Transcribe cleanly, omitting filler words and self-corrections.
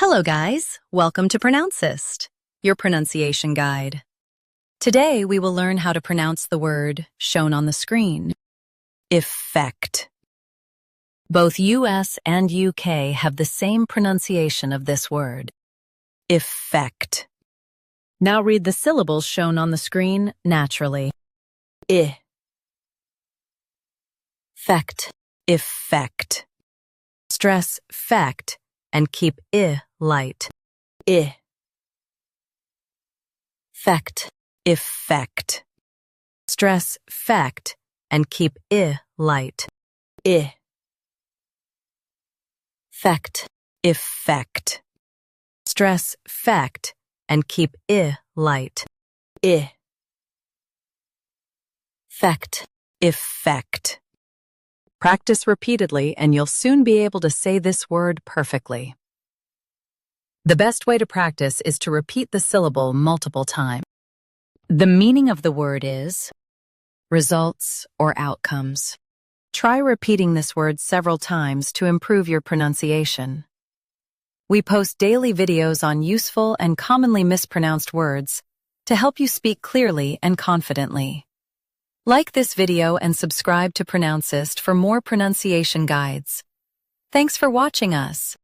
Hello guys, welcome to Pronouncist, your pronunciation guide. Today we will learn how to pronounce the word shown on the screen. Effect. Both US and UK have the same pronunciation of this word. Effect. Now read the syllables shown on the screen naturally. I. Effect. Effect. Stress fact and keep I light. I. Effect. Effect. Stress fact and keep I light. I. Effect. Effect. Stress fact and keep I light. I. Effect. Effect. Practice repeatedly and you'll soon be able to say this word perfectly. The best way to practice is to repeat the syllable multiple times. The meaning of the word is results or outcomes. Try repeating this word several times to improve your pronunciation. We post daily videos on useful and commonly mispronounced words to help you speak clearly and confidently. Like this video and subscribe to Pronouncist for more pronunciation guides. Thanks for watching us.